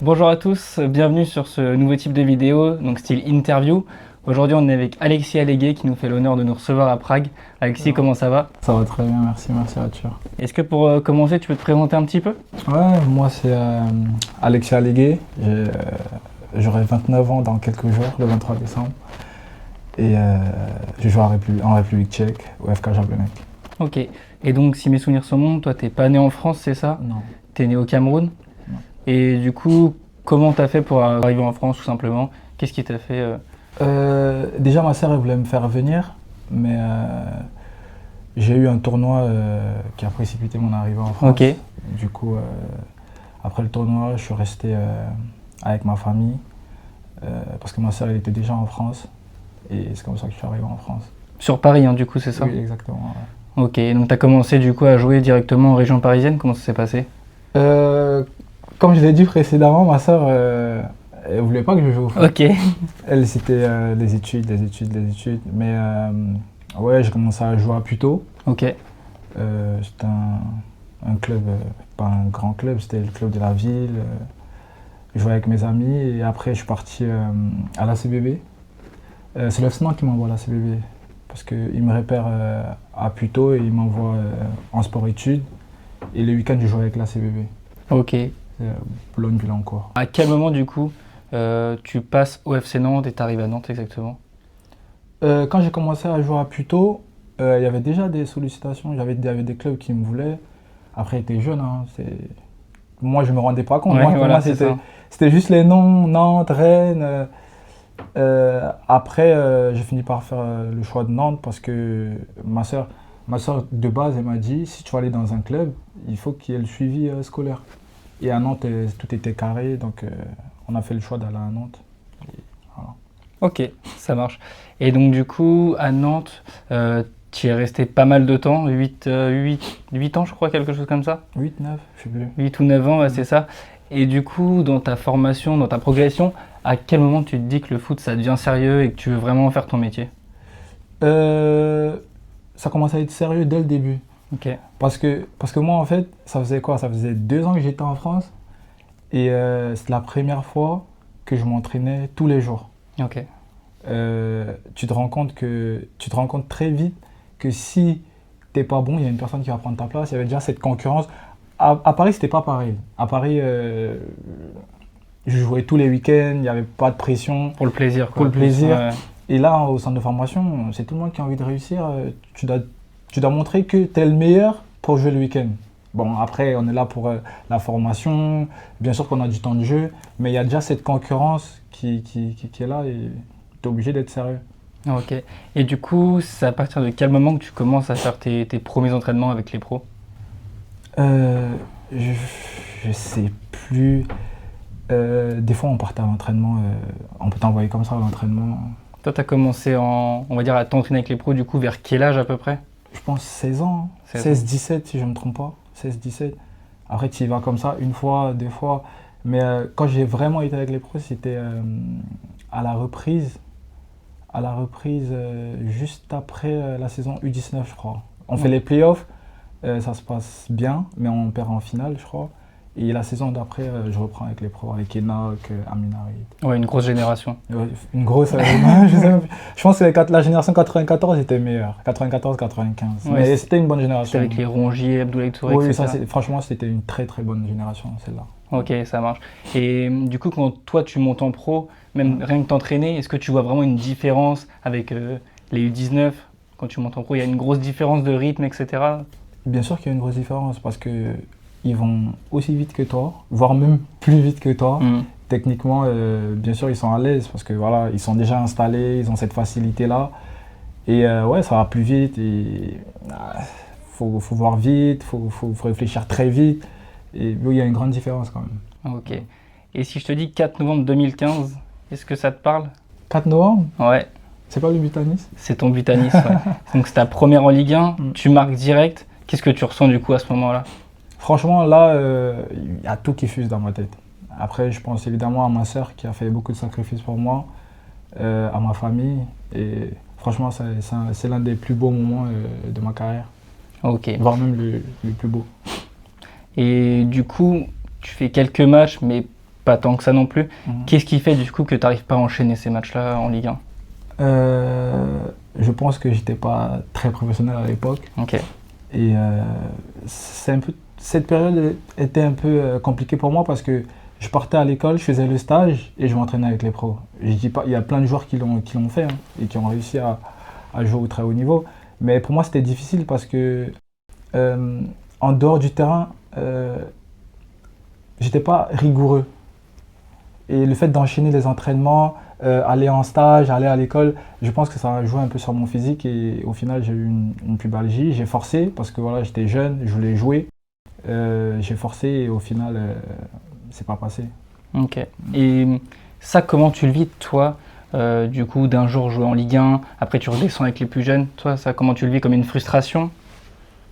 Bonjour à tous, bienvenue sur ce nouveau type de vidéo, donc style interview. Aujourd'hui on est avec Alexis Allégué qui nous fait l'honneur de nous recevoir à Prague. Alexis, comment ça va? Ça va très bien, merci Arthur. Est-ce que pour commencer tu peux te présenter un petit peu? Ouais, moi c'est Alexis Allégué, j'aurai 29 ans dans quelques jours, le 23 décembre. Et je joue en République tchèque, au FK Jablonec. Ok, et donc si mes souvenirs sont bons, toi t'es pas né en France, c'est ça? Non. T'es né au Cameroun? Non. Et du coup, comment t'as fait pour arriver en France tout simplement? Qu'est-ce qui t'a fait Déjà ma sœur elle voulait me faire venir, mais j'ai eu un tournoi qui a précipité mon arrivée en France. Ok. Du coup, après le tournoi, je suis resté avec ma famille, parce que ma sœur elle était déjà en France, et c'est comme ça que je suis arrivé en France. Sur Paris, hein, du coup, c'est ça? Oui, exactement. Ouais. Ok, donc t'as commencé du coup à jouer directement en région parisienne, comment ça s'est passé? Comme je l'ai dit précédemment, ma sœur, elle voulait pas que je joue au foot. Ok. Elle, c'était les études. Mais ouais, j'ai commencé à jouer plus tôt. Ok. C'était un club, pas un grand club, c'était le club de la ville. Je jouais avec mes amis et après je suis parti à la CBB. C'est le FSNAC qui m'envoie à la CBB parce qu'il me repère à Puteaux et il m'envoie en sport-études. Et le week-end, je joue avec la CBB. Ok. Boulogne-Billancourt. À quel moment du coup tu passes au FC Nantes et t'arrives à Nantes exactement? Quand j'ai commencé à jouer à Puteaux, il y avait déjà des sollicitations, il y avait des clubs qui me voulaient. Après, j'étais jeune, hein, moi je me rendais pas compte. Ouais, Pour voilà, moi, c'est ça. c'était juste les noms, Nantes, Rennes. Après, j'ai fini par faire le choix de Nantes parce que ma soeur de base, elle m'a dit si tu vas aller dans un club, il faut qu'il y ait le suivi scolaire. Et à Nantes, tout était carré, donc on a fait le choix d'aller à Nantes. Et voilà. Ok, ça marche. Et donc du coup, à Nantes, tu y es resté pas mal de temps, 8 ans je crois, quelque chose comme ça? 8, 9, je sais plus. 8 ou 9 ans, ouais, c'est ça. Et du coup, dans ta formation, dans ta progression, à quel moment tu te dis que le foot ça devient sérieux et que tu veux vraiment faire ton métier? Ça commence à être sérieux dès le début. Ok. Parce que moi, en fait, ça faisait quoi? Ça faisait 2 ans que j'étais en France. Et c'était la première fois que je m'entraînais tous les jours. Ok. Tu te rends compte très vite que si t'es pas bon, il y a une personne qui va prendre ta place. Il y avait déjà cette concurrence. À Paris, c'était pas pareil. À Paris, je jouais tous les week-ends, il n'y avait pas de pression. Pour le plaisir, quoi. Pour le plaisir. Ouais. Et là, au centre de formation, c'est tout le monde qui a envie de réussir. Tu dois montrer que tu es le meilleur pour jouer le week-end. Bon, après, on est là pour la formation. Bien sûr qu'on a du temps de jeu, mais il y a déjà cette concurrence qui est là et tu es obligé d'être sérieux. Ok. Et du coup, c'est à partir de quel moment que tu commences à faire tes premiers entraînements avec les pros? Je sais plus. Des fois, on partait à l'entraînement. On peut t'envoyer comme ça à l'entraînement. Toi, tu as commencé on va dire, à t'entraîner avec les pros, du coup, vers quel âge à peu près? Je pense 16 ans, 16-17 si je ne me trompe pas, 16-17. Après, tu y vas comme ça, une fois, deux fois. Mais quand j'ai vraiment été avec les pros, c'était à la reprise, juste après la saison U19, je crois. On fait les playoffs, ça se passe bien, mais on perd en finale, je crois. Et la saison d'après, je reprends avec les pros, avec Enoch, Amin Harit. Ouais, une grosse génération. Ouais, une grosse. Je pense que la génération 94 était meilleure. 94-95. Ouais, mais c'était une bonne génération. C'était avec les Rongier, Abdoulaye Touré, Oui, etc. franchement, c'était une très très bonne génération, celle-là. Ok, ça marche. Et du coup, quand toi tu montes en pro, même rien que t'entraîner, est-ce que tu vois vraiment une différence avec les U19? Quand tu montes en pro, il y a une grosse différence de rythme, etc. Bien sûr qu'il y a une grosse différence parce que ils vont aussi vite que toi, voire même plus vite que toi. Techniquement, bien sûr, ils sont à l'aise parce que voilà, ils sont déjà installés, ils ont cette facilité-là. Et ouais, ça va plus vite. Et faut voir vite, faut réfléchir très vite. Et oui, il y a une grande différence quand même. Ok. Et si je te dis 4 novembre 2015, est-ce que ça te parle? 4 novembre? Ouais. C'est pas le but à Nice? C'est ton but à Nice, ouais. Donc c'est ta première en Ligue 1, tu marques direct. Qu'est-ce que tu ressens du coup à ce moment-là? Franchement, là, il y a tout qui fuse dans ma tête. Après, je pense évidemment à ma sœur qui a fait beaucoup de sacrifices pour moi, à ma famille. Et franchement, c'est l'un des plus beaux moments de ma carrière. Ok. Voire même le plus beau. Et du coup, tu fais quelques matchs, mais pas tant que ça non plus. Qu'est-ce qui fait du coup que tu n'arrives pas à enchaîner ces matchs-là en Ligue 1? Je pense que j'étais pas très professionnel à l'époque. Ok. Et cette période était un peu compliquée pour moi parce que je partais à l'école, je faisais le stage et je m'entraînais avec les pros. Je dis pas, il y a plein de joueurs qui l'ont fait et qui ont réussi à jouer au très haut niveau. Mais pour moi, c'était difficile parce que en dehors du terrain, j'étais pas rigoureux. Et le fait d'enchaîner les entraînements, aller en stage, aller à l'école, je pense que ça a joué un peu sur mon physique et au final j'ai eu une pubalgie. J'ai forcé parce que voilà, j'étais jeune, je voulais jouer. J'ai forcé et au final, c'est pas passé. Ok. Et ça, comment tu le vis, toi, du coup, d'un jour jouer en Ligue 1, après tu redescends avec les plus jeunes, toi, ça, comment tu le vis, comme une frustration?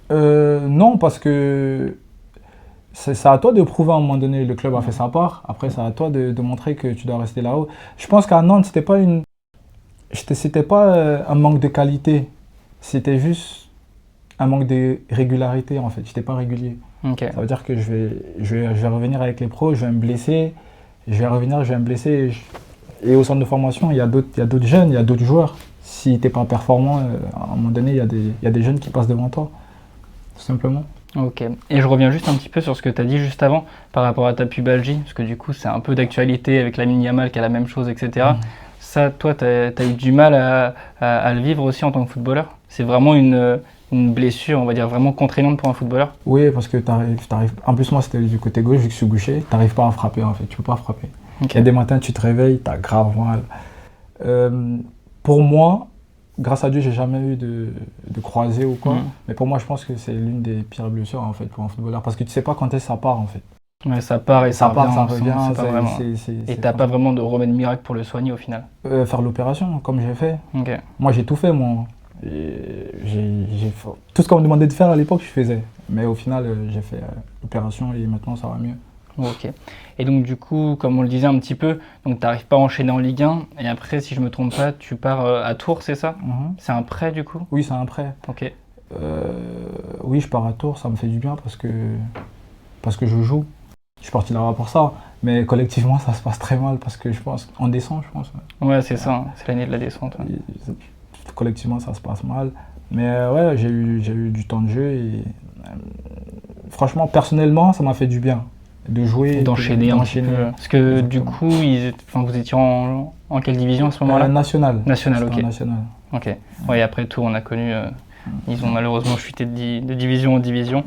Non, parce que c'est à toi de prouver à un moment donné, le club a fait sa part. Après, c'est à toi de montrer que tu dois rester là-haut. Je pense qu'à Nantes, c'était pas un manque de qualité, c'était juste un manque de régularité en fait. J'étais pas régulier. Okay. Ça veut dire que je vais revenir avec les pros, je vais me blesser, je vais revenir, je vais me blesser. Et au centre de formation, il y a d'autres jeunes, il y a d'autres joueurs. Si tu n'es pas performant, à un moment donné, il y a des jeunes qui passent devant toi, tout simplement. Ok. Et je reviens juste un petit peu sur ce que tu as dit juste avant par rapport à ta pubalgie, parce que du coup, c'est un peu d'actualité avec Lamine Yamal qui a la même chose, etc. Ça, toi, tu as eu du mal à le vivre aussi en tant que footballeur? C'est vraiment une blessure, on va dire, vraiment contraignante pour un footballeur? Oui, parce que t'arrives. En plus, moi, c'était du côté gauche, vu que je suis gaucher, tu n'arrives pas à frapper, en fait. Tu peux pas frapper. Okay. Il y a des matins, tu te réveilles, tu as grave mal. Pour moi, grâce à Dieu, j'ai jamais eu de croisé ou quoi. Mais pour moi, je pense que c'est l'une des pires blessures, en fait, pour un footballeur. Parce que tu sais pas quand est-ce que ça part, en fait. Ouais, ça part et ça revient. Et t'as pas vraiment de remède miracle pour le soigner, au final? Faire l'opération, comme j'ai fait. Okay. Moi, j'ai tout fait, moi. Tout ce qu'on me demandait de faire à l'époque, je faisais. Mais au final, j'ai fait l'opération et maintenant, ça va mieux. Ok. Et donc du coup, comme on le disait un petit peu, donc tu n'arrives pas à enchaîner en Ligue 1 et après, si je me trompe pas, tu pars à Tours, c'est ça? C'est un prêt du coup? Oui, c'est un prêt. Ok. Oui, je pars à Tours, ça me fait du bien parce que je joue. Je suis parti là-bas pour ça, mais collectivement, ça se passe très mal parce que je pense qu'on descend, je pense. Ouais, c'est ça, c'est l'année de la descente. Ouais. Collectivement, ça se passe mal. Mais ouais, j'ai eu du temps de jeu et franchement, personnellement, ça m'a fait du bien. De jouer, d'enchaîner un petit peu. Parce que exactement. Du coup, vous étiez en quelle division à ce moment-là? National. National, ok. National. Ok. Ouais, et après tout, on a connu, ils ont malheureusement chuté de division en division.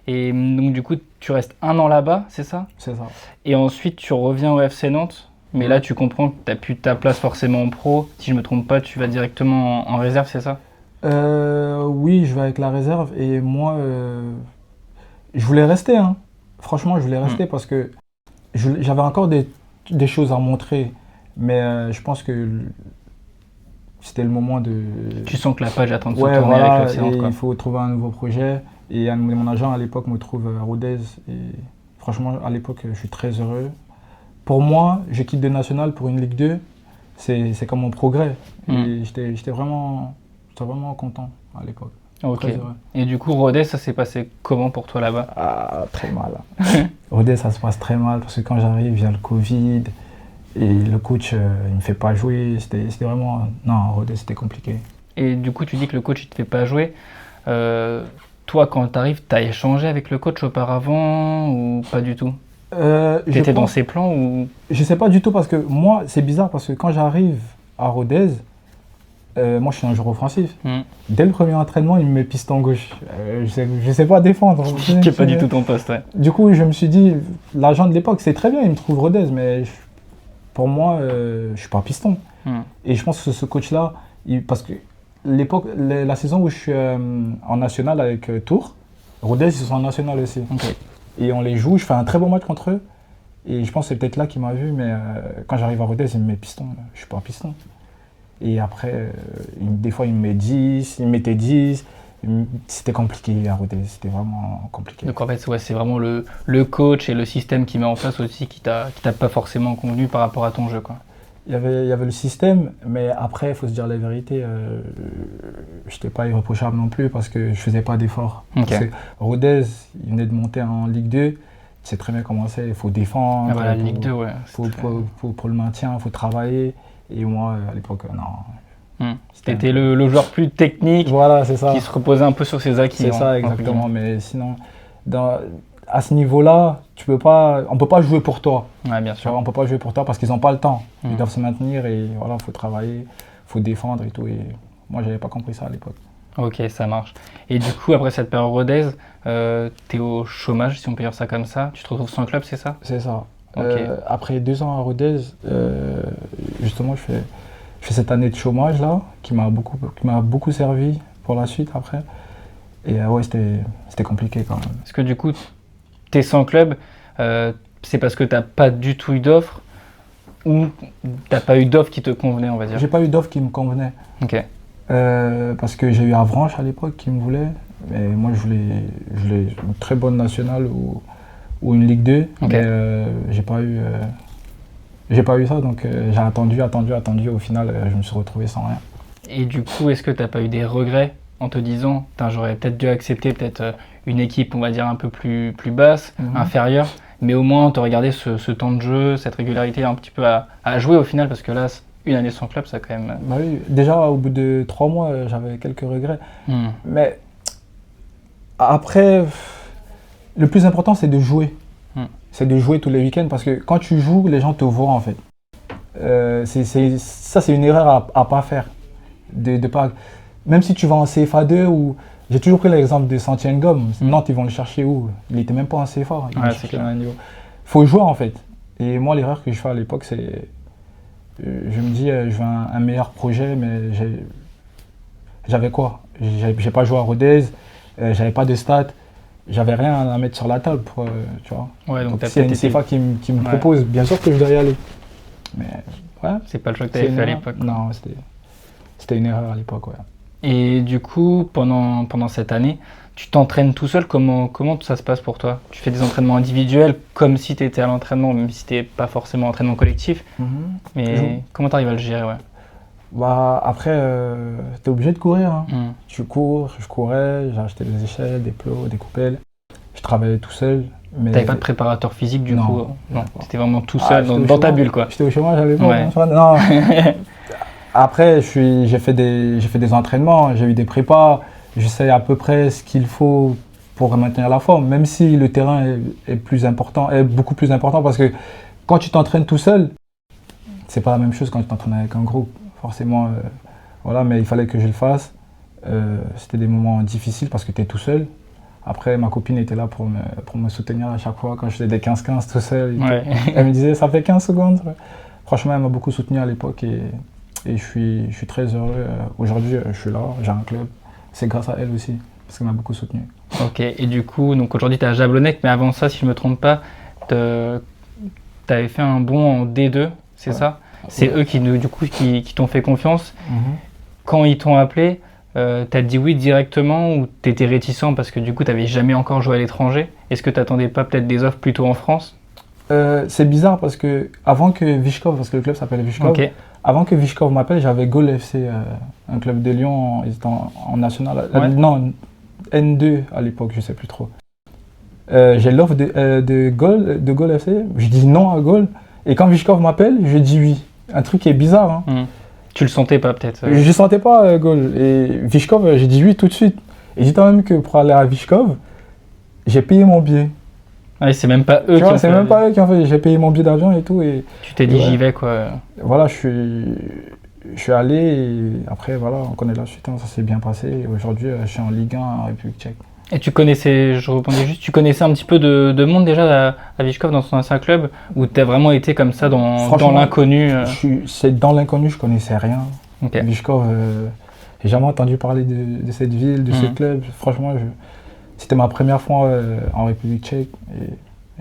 Et donc du coup, tu restes 1 an là-bas, c'est ça? C'est ça. Et ensuite, tu reviens au FC Nantes. Mais là, tu comprends que tu n'as plus ta place forcément en pro. Si je ne me trompe pas, tu vas directement en réserve, c'est ça? Oui, je vais avec la réserve. Et moi, je voulais rester, hein. Franchement, je voulais rester parce que j'avais encore des choses à montrer. Mais je pense que c'était le moment de... Tu sens que la page est en train de se tourner avec le FC Nantes, quoi. Il faut trouver un nouveau projet. Et mon agent, à l'époque, me trouve à Rodez. Et franchement, à l'époque, je suis très heureux. Pour moi, je quitte de National pour une Ligue 2. C'est comme mon progrès. Et j'étais vraiment content à l'époque. Ok. Et du coup, Rodez, ça s'est passé comment pour toi là-bas? Très mal. Rodez, ça se passe très mal parce que quand j'arrive, il y a le Covid et le coach, il ne me fait pas jouer. C'était vraiment... Non, Rodez, c'était compliqué. Et du coup, tu dis que le coach, il ne te fait pas jouer. Toi, quand tu arrives, tu as échangé avec le coach auparavant ou pas du tout? Tu étais dans ses plans ou... Je ne sais pas du tout parce que moi, c'est bizarre parce que quand j'arrive à Rodez, moi, je suis un joueur offensif. Dès le premier entraînement, il me met piston gauche. Je sais pas défendre. Qui n'est pas du tout ton poste, ouais. Du coup, je me suis dit, l'agent de l'époque, c'est très bien, il me trouve Rodez, mais pour moi, je suis pas piston. Et je pense que ce coach-là, parce que la saison où je suis en national avec Tours, Rodez, ils sont en national aussi. Okay. Et on les joue, je fais un très bon match contre eux. Et je pense que c'est peut-être là qu'il m'a vu, mais quand j'arrive à Rodez, il me met piston. Je suis pas piston. Et après, des fois, il me met 10, il me mettait 10. C'était compliqué à Rodez, c'était vraiment compliqué. Donc en fait, ouais, c'est vraiment le coach et le système qu'il met en place aussi qui t'a pas forcément convenu par rapport à ton jeu, quoi. Il y avait le système, mais après, il faut se dire la vérité, je n'étais pas irréprochable non plus parce que je ne faisais pas d'efforts. Okay. Rodez, il venait de monter en Ligue 2 sais très bien comment c'est, il faut défendre. Ah, voilà, Ligue 2, ouais. Pour le maintien, il faut travailler. Et moi, à l'époque, non. C'était le joueur plus technique, voilà, c'est ça, qui se reposait un peu sur ses acquis. C'est ça, exactement. Mais sinon, à ce niveau-là, on ne peut pas jouer pour toi. Ouais, bien sûr. On ne peut pas jouer pour toi parce qu'ils n'ont pas le temps. Ils doivent se maintenir et voilà, il faut travailler, il faut défendre et tout. Et moi, je n'avais pas compris ça à l'époque. Ok, ça marche. Et du coup, après cette période Rodez, tu es au chômage, si on peut dire ça comme ça. Tu te retrouves sans club, c'est ça? C'est ça. Okay. Après 2 ans à Rodez, justement, je fais cette année de chômage là, qui m'a beaucoup servi pour la suite après. Et ouais, c'était compliqué quand même. Parce que du coup, tu es sans club, c'est parce que tu n'as pas du tout eu d'offre ou tu n'as pas eu d'offre qui te convenait, on va dire? J'ai pas eu d'offre qui me convenait. Ok. Parce que j'ai eu Avranches à l'époque qui me voulait. Mais moi, je voulais une très bonne nationale ou une Ligue 2. Okay. Mais j'ai pas eu ça, donc j'ai attendu. Au final, je me suis retrouvé sans rien. Et du coup, est-ce que tu n'as pas eu des regrets en te disant, j'aurais peut-être dû accepter une équipe, on va dire, un peu plus basse, inférieure, mais au moins tu aurais gardé ce temps de jeu, cette régularité un petit peu à jouer au final, parce que là, une année sans club, ça quand même... Bah oui, déjà au bout de 3 mois, j'avais quelques regrets. Mais après, le plus important, c'est de jouer. C'est de jouer tous les week-ends, parce que quand tu joues, les gens te voient en fait. Ça, c'est une erreur à pas faire. Même si tu vas en CFA2 ou... J'ai toujours pris l'exemple de Santiago Ngom. Nantes, ils vont le chercher où? Il n'était même pas en CFA. Il faut jouer en fait. Et moi, l'erreur que je fais à l'époque, c'est... Je me dis, je veux un meilleur projet, mais j'avais quoi? J'ai pas joué à Rodez, j'avais pas de stats, j'avais rien à mettre sur la table, tu vois. Ouais, donc s'il y a une CFA qui me propose, bien sûr que je dois y aller. Mais ouais. C'est pas le choix que tu avais fait à l'époque. Non, c'était une erreur à l'époque, ouais. Et du coup, pendant cette année, tu t'entraînes tout seul, comment ça se passe pour toi? Tu fais des entraînements individuels comme si tu étais à l'entraînement, même si tu n'es pas forcément entraînement collectif. Mais comment tu arrives à le gérer, ouais? Bah, après, tu es obligé de courir. Hein. Tu cours, je courais, j'ai acheté des échelles, des plots, des coupelles. Je travaillais tout seul. Mais... Tu n'avais pas de préparateur physique du coup? Non, tu étais vraiment tout seul dans ta bulle, quoi. J'étais au chômage, j'avais pas. Non. Après, j'ai fait des entraînements, j'ai eu des prépas. Je sais à peu près ce qu'il faut pour maintenir la forme, même si le terrain est beaucoup plus important, parce que quand tu t'entraînes tout seul, c'est pas la même chose quand tu t'entraînes avec un groupe. Forcément, voilà, mais il fallait que je le fasse. C'était des moments difficiles parce que tu es tout seul. Après, ma copine était là pour me soutenir à chaque fois quand je faisais des 15-15 tout seul. Ouais. Elle me disait, ça fait 15 secondes. Franchement, elle m'a beaucoup soutenu à l'époque et je suis très heureux. Aujourd'hui, je suis là, j'ai un club. C'est grâce à elle aussi, parce qu'elle m'a beaucoup soutenu. Ok, et du coup, donc aujourd'hui tu es à Jablonec, mais avant ça, si je ne me trompe pas, tu avais fait un bond en D2, c'est ça? C'est eux qui t'ont fait confiance. Quand ils t'ont appelé, tu as dit oui directement ou tu étais réticent parce que du coup tu n'avais jamais encore joué à l'étranger? Est-ce que tu n'attendais pas peut-être des offres plutôt en France? C'est bizarre parce que avant que Vyshkov, parce que le club s'appelle Vyshkov, avant que Vyshkov m'appelle, j'avais Gol FC, un club de Lyon, ils étaient en national, non, N2 à l'époque, je ne sais plus trop. J'ai l'offre de Gol FC, je dis non à Gol, et quand Vyshkov m'appelle, je dis oui. Un truc qui est bizarre. Hein. Tu le sentais pas peut-être? Je ne sentais pas Gol, et Vyshkov, j'ai dit oui tout de suite. Et dis-toi même que pour aller à Vyshkov, j'ai payé mon billet. Ah, c'est même pas eux qui ont fait. C'est même pas eux qui ont fait. J'ai payé mon billet d'avion et tout. Et tu t'es dit j'y vais quoi. Voilà, je suis allé et après voilà, on connaît la suite. Hein, ça s'est bien passé. Et aujourd'hui, je suis en Ligue 1 en République Tchèque. Et tu connaissais, je rebondis juste, tu connaissais un petit peu de monde déjà à Vyshkov dans son ancien club où tu as vraiment été comme ça dans l'inconnu? C'est dans l'inconnu, je connaissais rien. Vyshkov, j'ai jamais entendu parler de cette ville, de ce club. Franchement, c'était ma première fois en République Tchèque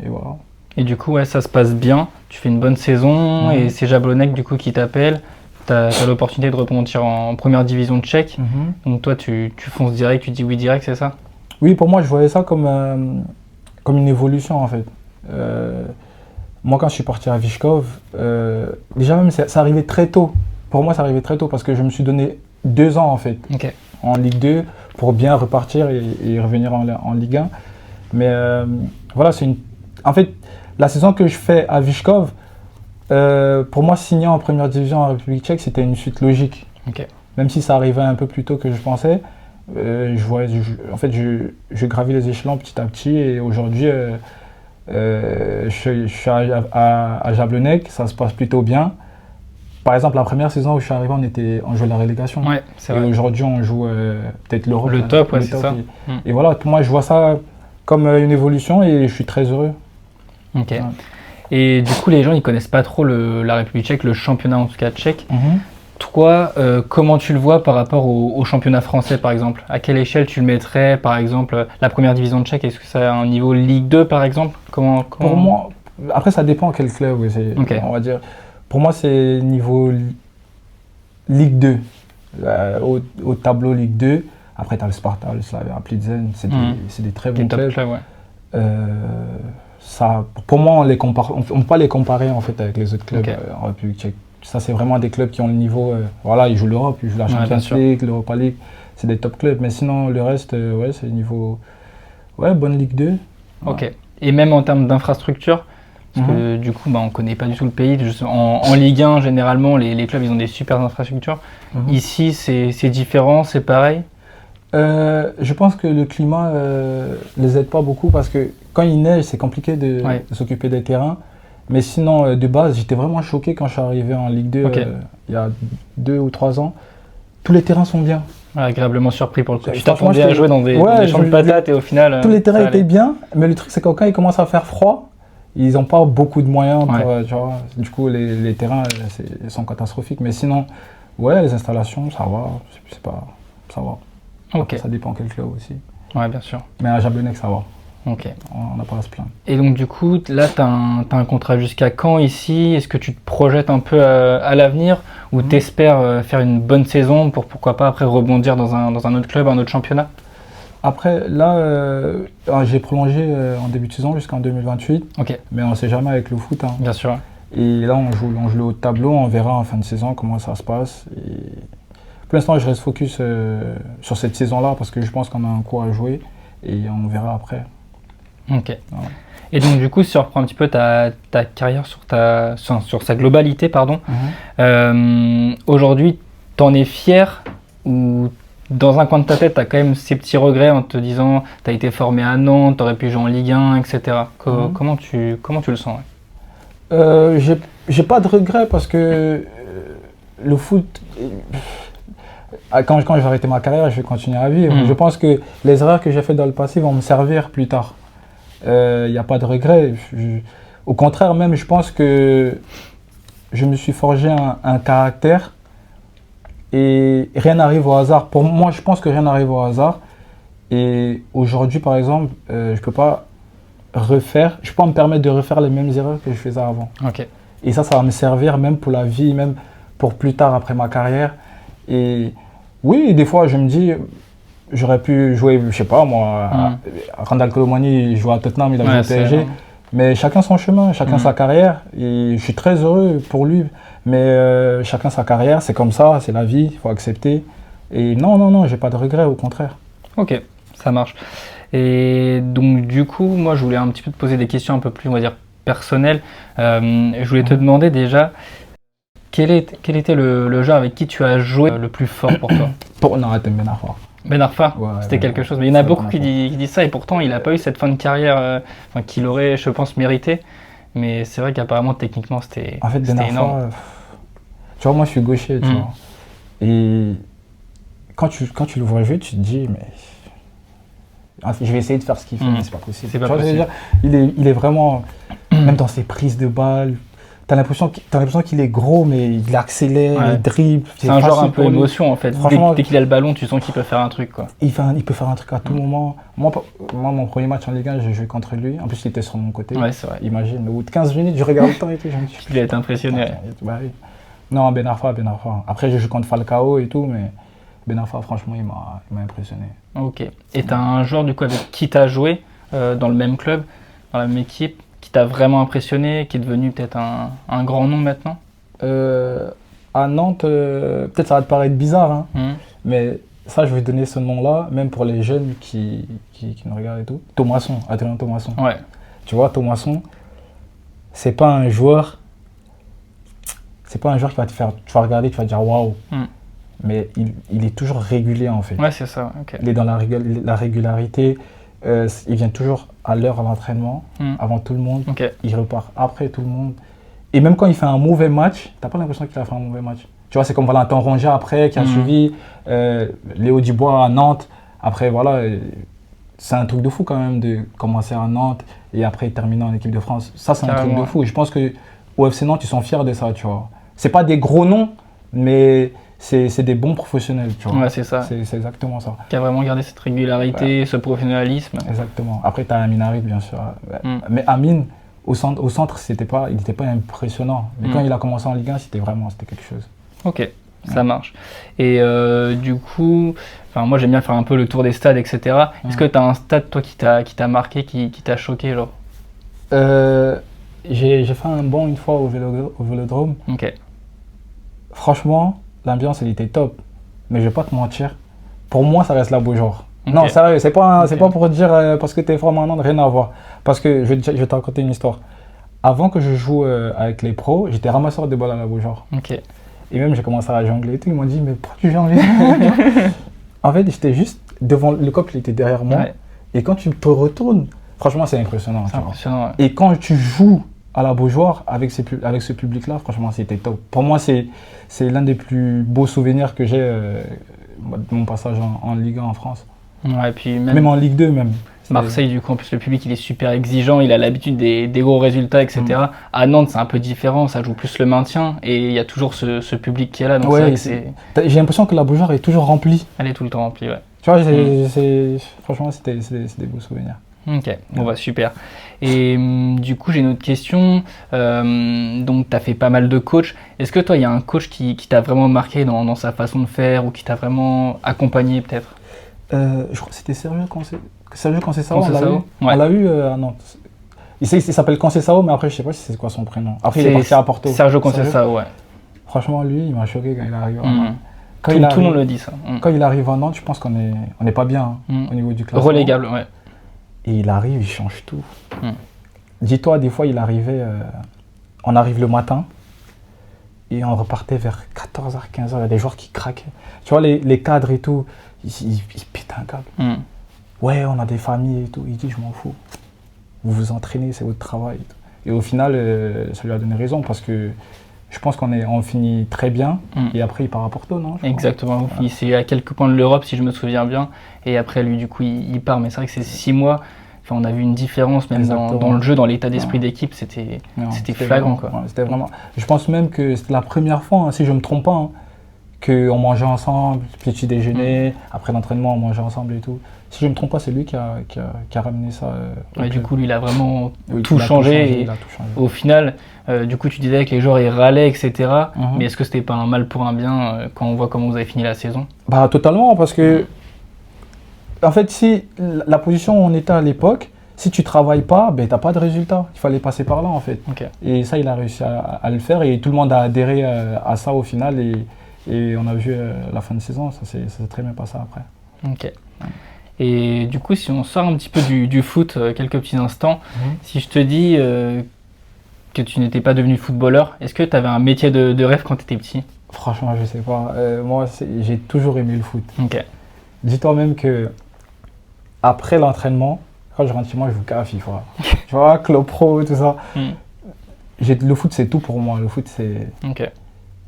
et voilà. Et du coup, ça se passe bien, tu fais une bonne saison et c'est Jablonec du coup qui t'appelle. Tu as l'opportunité de rebondir en première division tchèque. Donc toi, tu fonces direct, tu dis oui direct, c'est ça? Oui, pour moi, je voyais ça comme une évolution en fait. Moi, quand je suis parti à Vyshkov, déjà même ça arrivait très tôt. Pour moi, ça arrivait très tôt parce que je me suis donné 2 ans en fait. En Ligue 2 pour bien repartir et revenir en Ligue 1. Mais voilà, c'est En fait, la saison que je fais à Vyškov, pour moi, signer en première division en République tchèque, c'était une suite logique. Ok. Même si ça arrivait un peu plus tôt que je pensais, je gravis les échelons petit à petit et aujourd'hui, je suis à Jablonec, ça se passe plutôt bien. Par exemple, la première saison où je suis arrivé, on jouait la relégation. Ouais, c'est et vrai. aujourd'hui, on joue peut-être l'Europe. Le top, ouais, c'est ça. Et voilà, pour moi, je vois ça comme une évolution et je suis très heureux. Ok. Ouais. Et du coup, les gens, ils connaissent pas trop la République tchèque, le championnat en tout cas tchèque. Mm-hmm. Toi, comment tu le vois par rapport au championnat français, par exemple? À quelle échelle tu le mettrais, par exemple, la première division tchèque? Est-ce que c'est un niveau Ligue 2, par exemple? Comment... Pour moi, après, ça dépend quel club, Okay. On va dire. Pour moi, c'est niveau Ligue 2. Au tableau Ligue 2. Après, tu as le Sparta, le Slavia Plzeň, c'est des très bons clubs. Ouais. Ça, pour moi, on ne peut pas les comparer en fait, avec les autres clubs en République tchèque. Ça, c'est vraiment des clubs qui ont le niveau. Voilà, ils jouent l'Europe, ils jouent la Champions League, l'Europa League. C'est des top clubs. Mais sinon, le reste, c'est niveau. Ouais, bonne Ligue 2. Ok. Ouais. Et même en termes d'infrastructure, parce que du coup, on ne connaît pas du tout le pays. En Ligue 1, généralement, les clubs, ils ont des super infrastructures. Ici, c'est différent, c'est pareil. Je pense que le climat les aide pas beaucoup parce que quand il neige, c'est compliqué de s'occuper des terrains. Mais sinon, de base, j'étais vraiment choqué quand je suis arrivé en Ligue 2 il y a 2 ou 3 ans. Tous les terrains sont bien. Agréablement surpris pour le coup. Tu t'attendais à jouer dans des champs de patates et au final... Tous les terrains étaient bien, mais le truc c'est que quand il commence à faire froid, ils n'ont pas beaucoup de moyens pour, tu vois. Du coup, les terrains sont catastrophiques. Mais sinon, les installations, ça va. Ça va. Ok. Ça dépend quel club aussi. Ouais, bien sûr. Mais à Jablonec, ça va. Ok. On n'a pas à se plaindre. Et donc du coup, là, tu as un contrat jusqu'à quand ici? Est-ce que tu te projettes un peu à l'avenir ou tu espères faire une bonne saison pour pourquoi pas après rebondir dans un autre club, un autre championnat? Après, là, j'ai prolongé en début de saison jusqu'en 2028. Ok. Mais on ne sait jamais avec le foot. Hein. Bien sûr. Et là, on joue le haut de tableau. On verra en fin de saison comment ça se passe. Et pour l'instant, je reste focus sur cette saison-là parce que je pense qu'on a un coup à jouer et on verra après. Ok. Voilà. Et donc du coup, si on reprend un petit peu ta carrière sur sa globalité, pardon, aujourd'hui, t'en es fier ou dans un coin de ta tête, t'as quand même ces petits regrets en te disant t'as été formé à Nantes, t'aurais pu jouer en Ligue 1, etc. Comment tu le sens? J'ai pas de regrets parce que le foot... Quand je vais arrêter ma carrière, je vais continuer à vivre. Je pense que les erreurs que j'ai faites dans le passé vont me servir plus tard. Il n'y a pas de regret. Au contraire, même, je pense que je me suis forgé un caractère et rien n'arrive au hasard. Pour moi, je pense que rien n'arrive au hasard. Et aujourd'hui, par exemple, je peux pas me permettre de refaire les mêmes erreurs que je faisais avant. Okay. Et ça va me servir même pour la vie, même pour plus tard après ma carrière. Et oui, des fois, je me dis... J'aurais pu jouer, je sais pas moi, Randal Colomani, il joue à Tottenham, il a joué au PSG. Mais chacun son chemin, chacun sa carrière. Et je suis très heureux pour lui. Mais chacun sa carrière, c'est comme ça, c'est la vie, il faut accepter. Et non, j'ai pas de regrets, au contraire. Ok, ça marche. Et donc du coup, moi je voulais un petit peu te poser des questions un peu plus, on va dire, personnelles. Je voulais te demander déjà, quel était le joueur avec qui tu as joué le plus fort pour toi? Non, arrête, Ben Arfa. Ben Arfa, c'était quelque chose. Mais il y en a beaucoup qui disent ça et pourtant il n'a pas eu cette fin de carrière qu'il aurait, je pense, mérité. Mais c'est vrai qu'apparemment, techniquement, c'était en fait, Ben Arfa, énorme. Tu vois, moi je suis gaucher, tu vois. Et quand tu le vois jouer, tu te dis, mais je vais essayer de faire ce qu'il fait, mais c'est pas possible. C'est pas possible. Il est vraiment, même dans ses prises de balles, t'as l'impression qu'il est gros, mais il accélère, il dribble. C'est un joueur un peu émotion en fait. Dès qu'il a le ballon, tu sens qu'il peut faire un truc, quoi. Il peut faire un truc à tout moment. Moi, mon premier match en Ligue 1, j'ai joué contre lui. En plus, il était sur mon côté. Ouais, c'est vrai. Imagine, au bout de 15 minutes, je regarde le temps et tout. Il a été impressionné. Bah, oui. Non, Ben Arfa. Après, j'ai joué contre Falcao et tout, mais Ben Arfa, franchement, il m'a impressionné. Ok. Et t'as un joueur du coup avec qui t'as joué dans le même club, dans la même équipe, qui t'a vraiment impressionné, qui est devenu peut-être un grand nom maintenant? À Nantes, peut-être ça va te paraître bizarre, hein, mais ça, je vais donner ce nom-là, même pour les jeunes qui nous regardent et tout. Thomasson, Adrien Thomasson. Ouais. Tu vois, Thomasson, c'est pas un joueur qui va te faire, tu vas regarder, tu vas dire waouh. Mais il est toujours régulier en fait. Ouais, c'est ça. Okay. Il est dans la régularité. Il vient toujours à l'heure à l'entraînement, avant tout le monde. Okay. Il repart après tout le monde. Et même quand il fait un mauvais match, t'as pas l'impression qu'il a fait un mauvais match. Tu vois, c'est comme Valentin Rongier après, qui a suivi, Léo Dubois à Nantes. Après, voilà, c'est un truc de fou quand même de commencer à Nantes et après terminer en équipe de France. Ça, c'est un truc de fou. Et je pense qu'au FC Nantes, ils sont fiers de ça, tu vois. C'est pas des gros noms, mais c'est des bons professionnels, tu vois. Ouais, c'est ça. C'est exactement ça. Qui a vraiment gardé cette régularité, ce professionnalisme. Exactement. Après, tu as Amine Harit, bien sûr. Mais Amine, au centre il n'était pas impressionnant. Mais quand il a commencé en Ligue 1, c'était quelque chose. Ok, ça marche. Et du coup, moi j'aime bien faire un peu le tour des stades, etc. Est-ce que tu as un stade, toi, qui t'a marqué, qui t'a choqué, genre? J'ai fait un bond une fois au Vélodrome. Ok. Franchement, l'ambiance, elle était top. Mais je vais pas te mentir, pour moi, ça reste la Beaujoire. Okay. Non, sérieux, c'est pas pour dire parce que t'es vraiment Nantes, rien à voir. Parce que je vais te raconter une histoire. Avant que je joue avec les pros, j'étais ramasseur de balles à la Beaujoire. Ok. Et même, j'ai commencé à jongler et tout. Ils m'ont dit, mais pourquoi tu jongles? En fait, j'étais juste devant, le coq, il était derrière moi. Ouais. Et quand tu te retournes, franchement, c'est impressionnant. C'est impressionnant, ouais. Et quand tu joues à la Beaujoire avec ce public-là, franchement, c'était top. Pour moi, c'est l'un des plus beaux souvenirs que j'ai de mon passage en Ligue 1 en France. Ouais, et puis même en Ligue 2, même. Marseille, du coup, en plus, le public, il est super exigeant, il a l'habitude des gros résultats, etc. À Nantes, c'est un peu différent, ça joue plus le maintien, et il y a toujours ce public qui est là. Donc ouais, j'ai l'impression que la Beaujoire est toujours remplie. Elle est tout le temps remplie, ouais. Tu vois, franchement, c'est des beaux souvenirs. Ok, bon bah super. Et du coup, j'ai une autre question. Donc, tu as fait pas mal de coachs. Est-ce que toi, il y a un coach qui t'a vraiment marqué dans sa façon de faire, ou qui t'a vraiment accompagné, peut-être? Je crois que c'était Sergio Conceição, on ouais. l'a eu à Nantes. Il s'appelle Conceição, mais après, je sais pas si c'est quoi son prénom. Après, il est parti à Porto. Sergio Conceição, ouais. Franchement, lui, il m'a choqué quand il arrive à Nantes. Tout le monde le dit, ça. Quand il arrive à Nantes, je pense qu'on n'est pas bien au niveau du classement. Relégable, ouais. Et il arrive, il change tout. Dis-toi, des fois, on arrive le matin et on repartait vers 14h, 15h. Il y a des joueurs qui craquaient. Tu vois, les cadres et tout, ils pètent un câble. Ouais, on a des familles et tout. Il dit, je m'en fous. Vous vous entraînez, c'est votre travail. Et au final, ça lui a donné raison parce que je pense qu'on finit très bien. Et après, il part à Porto, non? Exactement. Vous finissez à quelques points de l'Europe, si je me souviens bien. Et après, lui, du coup, il part. Mais c'est vrai que c'est 6 mois. Enfin, on a vu une différence même dans le jeu, dans l'état d'esprit d'équipe. C'était flagrant, quoi. C'était vraiment. Je pense même que c'était la première fois, si je ne me trompe pas, qu'on mangeait ensemble, petit déjeuner, après l'entraînement, on mangeait ensemble et tout. Si je ne me trompe pas, c'est lui qui a ramené ça. Du coup, lui, il a vraiment tout changé. Au final, du coup, tu disais que les joueurs ils râlaient, etc. Mais est-ce que c'était pas un mal pour un bien quand on voit comment vous avez fini la saison? Bah, totalement, parce que en fait, si la position où on était à l'époque, si tu travailles pas, ben t'as pas de résultat. Il fallait passer par là, en fait. Okay. Et ça, il a réussi à le faire et tout le monde a adhéré à ça au final. Et on a vu la fin de saison, ça s'est très bien passé après. Ok. Et du coup, si on sort un petit peu du foot quelques petits instants, si je te dis que tu n'étais pas devenu footballeur, est-ce que tu avais un métier de rêve quand tu étais petit? Franchement, je sais pas. Moi, j'ai toujours aimé le foot. Ok. Dis-toi même que après l'entraînement, quand je rentre chez moi, je joue qu'à FIFA. Tu vois, Club Pro, tout ça. Le foot, c'est tout pour moi. Le foot, c'est... Ok.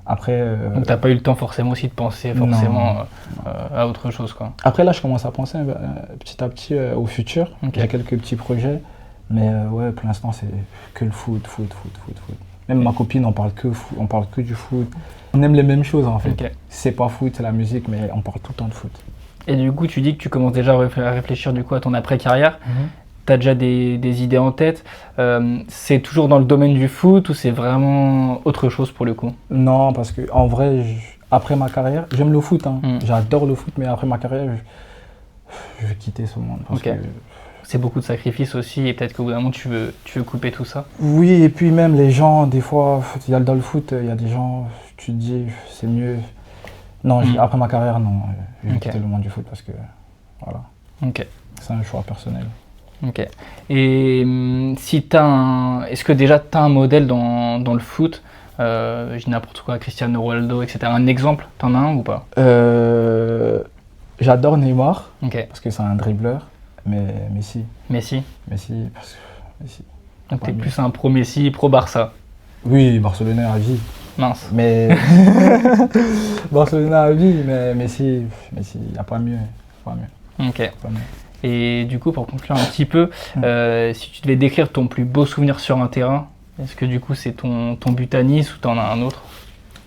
Après... Donc, t'as pas eu le temps forcément aussi de penser forcément à autre chose, quoi. Après, là, je commence à penser petit à petit au futur. Okay. J'ai quelques petits projets. Mais ouais, pour l'instant, c'est que le foot. Même ma copine, on parle que du foot. On aime les mêmes choses, en fait. Okay. C'est pas foot, c'est la musique, mais on parle tout le temps de foot. Et du coup, tu dis que tu commences déjà à réfléchir du coup à ton après-carrière. Tu as déjà des idées en tête. C'est toujours dans le domaine du foot ou c'est vraiment autre chose pour le coup? Non, parce qu'en vrai, après ma carrière, j'aime le foot. J'adore le foot, mais après ma carrière, je vais quitter ce monde. Parce que c'est beaucoup de sacrifices aussi et peut-être qu'au bout d'un moment, tu veux couper tout ça. Oui, et puis même les gens, des fois, dans le foot, il y a des gens, tu te dis, c'est mieux. Non, après ma carrière, non. Je vais quitter le monde du foot parce que, voilà. Ok. C'est un choix personnel. Ok. Et si est-ce que déjà tu as un modèle dans le foot, je dis n'importe quoi, Cristiano Ronaldo, etc. Un exemple, t'en as un ou pas? J'adore Neymar, Ok. parce que c'est un dribbleur, mais Messi. Messi. Messi, parce que Messi. Donc t'es plus un pro Messi, pro Barça. Oui, Barcelonais à vie. Mince. Mais Barcelonais à vie, mais Messi, il n'y a pas mieux. Pas mieux. Ok. Pas mieux. Et du coup, pour conclure un petit peu, si tu devais décrire ton plus beau souvenir sur un terrain, est-ce que du coup c'est ton but à Nice ou t'en as un autre?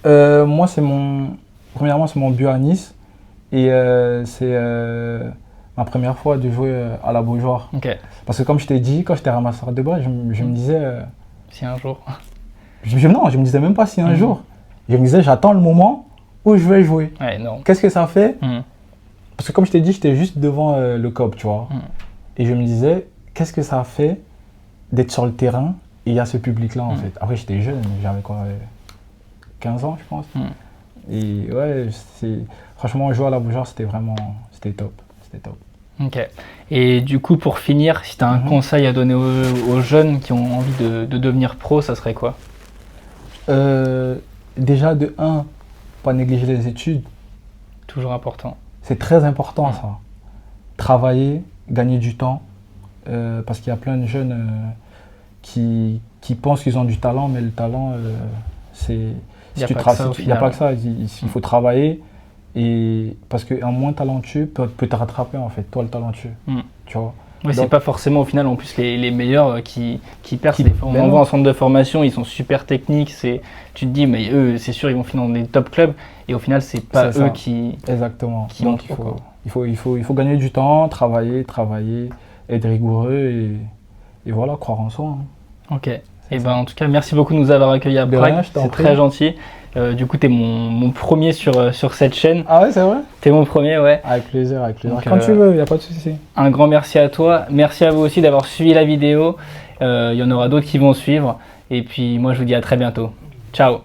Moi, premièrement, c'est mon but à Nice. Et c'est ma première fois de jouer à la Beaujoire. Ok. Parce que comme je t'ai dit, quand j'étais ramasseur de balles, je me disais... Si un jour. non, je me disais même pas si un jour. Je me disais, j'attends le moment où je vais jouer. Ouais, non. Qu'est-ce que ça fait? Parce que comme je t'ai dit, j'étais juste devant le COP, tu vois. Et je me disais, qu'est-ce que ça fait d'être sur le terrain et il y a ce public-là, en fait. Après, j'étais jeune, j'avais quoi, 15 ans, je pense. Et ouais, franchement, jouer à la Beaujoire, c'était top. C'était top. Ok. Et du coup, pour finir, si tu as un conseil à donner aux jeunes qui ont envie de devenir pro, ça serait quoi? Déjà, de 1, pas négliger les études. Toujours important. C'est très important, ça. Travailler, gagner du temps, parce qu'il y a plein de jeunes qui pensent qu'ils ont du talent, mais le talent, c'est... Il n'y a pas que ça. Il faut travailler, et parce qu'un moins talentueux peut te rattraper, en fait, toi le talentueux. Tu vois. Oui, c'est pas forcément au final en plus les meilleurs qui percent. On Ben envoie en centre de formation, ils sont super techniques, tu te dis mais eux c'est sûr ils vont finir dans des top clubs et au final c'est pas eux qui... Exactement. Qui donc il faut gagner du temps, travailler, être rigoureux et voilà, croire en soi. Ok. Et ben en tout cas merci beaucoup de nous avoir accueillis à Prague, c'est très gentil. Du coup, t'es mon premier sur cette chaîne. Ah ouais, c'est vrai? T'es mon premier, ouais. Avec plaisir, avec plaisir. Donc, quand tu veux, il n'y a pas de souci. Un grand merci à toi. Merci à vous aussi d'avoir suivi la vidéo. Il y en aura d'autres qui vont suivre. Et puis, moi, je vous dis à très bientôt. Ciao.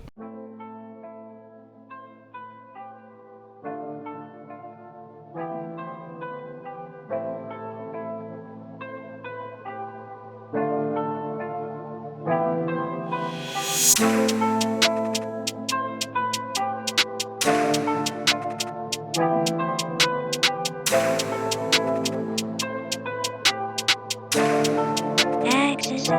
Access